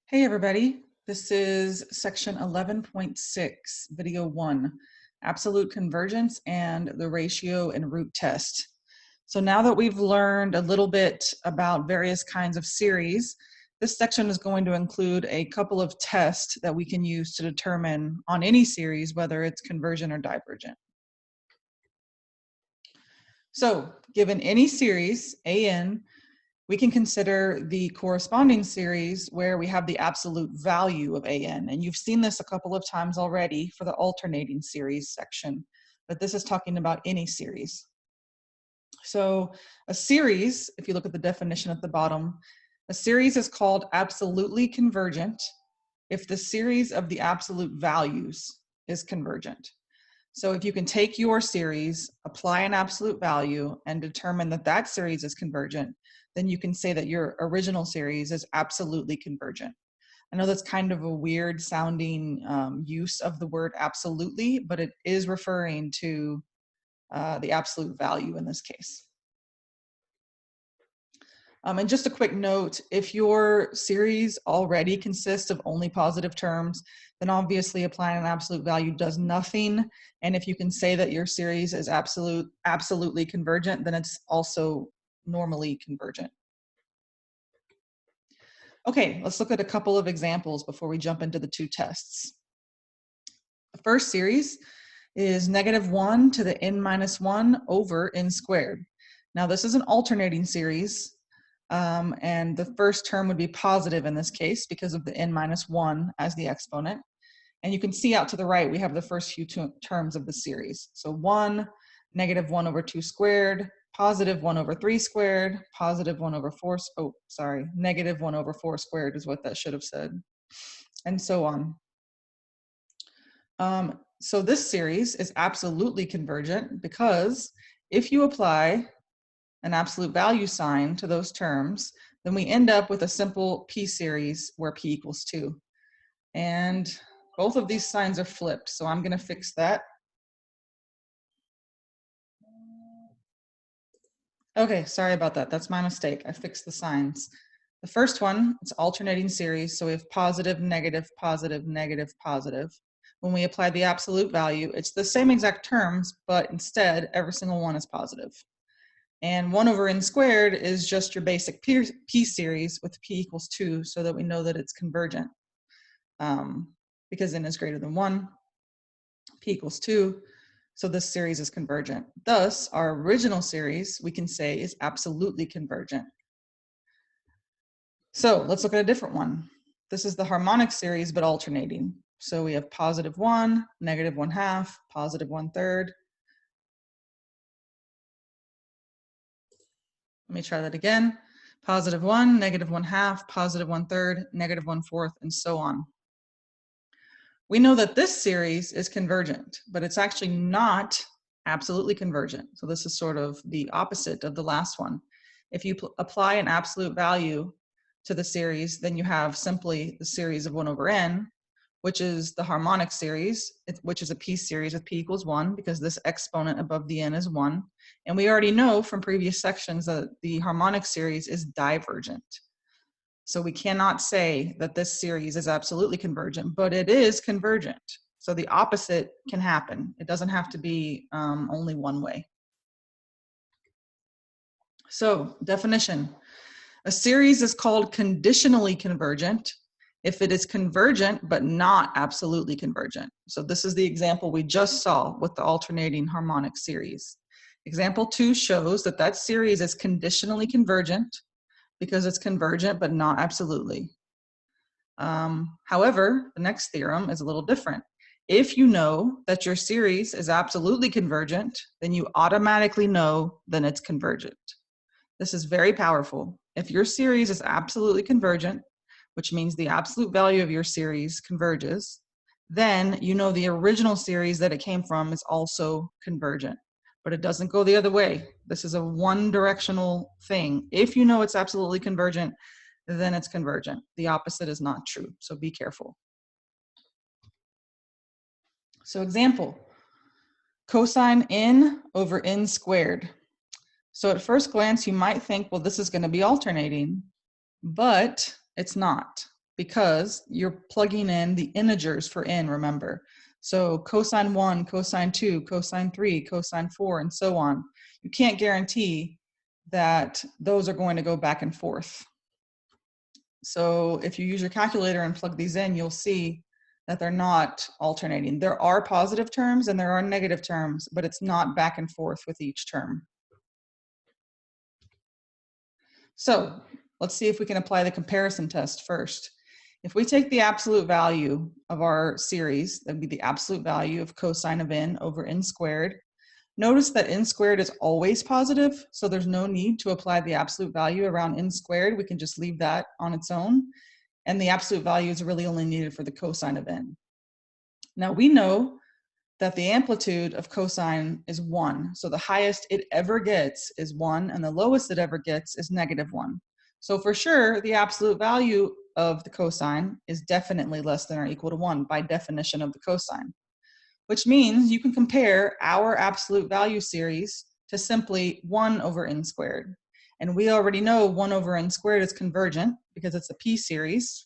Hey everybody, this is section 11.6, video 1, absolute convergence and the ratio and root test. So now that we've learned a little bit about various kinds of series, this section is going to include a couple of tests that we can use to determine on any series whether it's convergent or divergent. So given any series, AN, we can consider the corresponding series where we have the absolute value of AN. And you've seen this a couple of times already for the alternating series section, but this is talking about any series. So a series, if you look at the definition at the bottom, a series is called absolutely convergent if the series of the absolute values is convergent. So if you can take your series, apply an absolute value, and determine that that series is convergent, then you can say that your original series is absolutely convergent. I know that's kind of a weird sounding use of the word absolutely, but it is referring to the absolute value in this case. And just a quick note, if your series already consists of only positive terms, then obviously applying an absolute value does nothing. And if you can say that your series is absolutely convergent, then it's also normally convergent. Okay, let's look at a couple of examples before we jump into the two tests. The first series is -1 to the n-1 over n squared. Now this is an alternating series. And the first term would be positive in this case because of the n-1 as the exponent. And you can see out to the right, we have the first few terms of the series. So 1, -1 over 2 squared, positive 1 over 3 squared, positive 1 over 4, -1 over 4 squared is what that should have said, and so on. So this series is absolutely convergent because if you apply an absolute value sign to those terms, then we end up with a simple p series where p equals 2. And both of these signs are flipped, so I'm going to fix that. Okay, sorry about that. That's my mistake. I fixed the signs. The first one, it's alternating series, so we have positive, negative, positive, negative, positive. When we apply the absolute value, it's the same exact terms, but instead, every single one is positive. And 1 over n squared is just your basic p series with p equals 2, so that we know that it's convergent. Because n is greater than 1, p equals 2, so this series is convergent. Thus, our original series, we can say, is absolutely convergent. So let's look at a different one. This is the harmonic series, but alternating. So we have +1, -1/2, +1/3. Let me try that again. +1, -1/2, +1/3, -1/4, and so on. We know that this series is convergent, but it's actually not absolutely convergent. So this is sort of the opposite of the last one. If you apply an absolute value to the series, then you have simply the series of 1 over n, which is the harmonic series, which is a p series with p equals 1, because this exponent above the n is 1. And we already know from previous sections that the harmonic series is divergent. So we cannot say that this series is absolutely convergent, but it is convergent. So the opposite can happen. It doesn't have to be only one way. So definition. A series is called conditionally convergent if it is convergent but not absolutely convergent. So this is the example we just saw with the alternating harmonic series. Example 2 shows that that series is conditionally convergent because it's convergent but not absolutely. However, the next theorem is a little different. If you know that your series is absolutely convergent, then you automatically know that it's convergent. This is very powerful. If your series is absolutely convergent, which means the absolute value of your series converges, then you know the original series that it came from is also convergent. But it doesn't go the other way. This is a one-directional thing. If you know it's absolutely convergent, then it's convergent. The opposite is not true, so be careful. So example, cosine n over n squared. So at first glance, you might think, well, this is going to be alternating, but it's not. because you're plugging in the integers for n, remember. So cosine 1, cosine 2, cosine 3, cosine 4, and so on. You can't guarantee that those are going to go back and forth. So if you use your calculator and plug these in, you'll see that they're not alternating. There are positive terms and there are negative terms, but it's not back and forth with each term. So let's see if we can apply the comparison test first. If we take the absolute value of our series, that'd be the absolute value of cosine of n over n squared. Notice that n squared is always positive, so there's no need to apply the absolute value around n squared. We can just leave that on its own. And the absolute value is really only needed for the cosine of n. Now we know that the amplitude of cosine is 1. So the highest it ever gets is 1, and the lowest it ever gets is -1. So for sure, the absolute value of the cosine is definitely less than or equal to 1 by definition of the cosine, which means you can compare our absolute value series to simply 1 over n squared. And we already know 1 over n squared is convergent because it's a p series.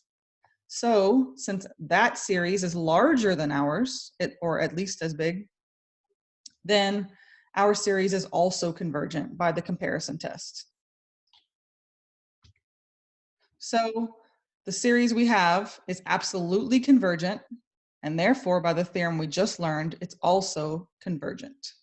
So since that series is larger than ours, or at least as big, then our series is also convergent by the comparison test. So the series we have is absolutely convergent, and therefore by the theorem we just learned, it's also convergent.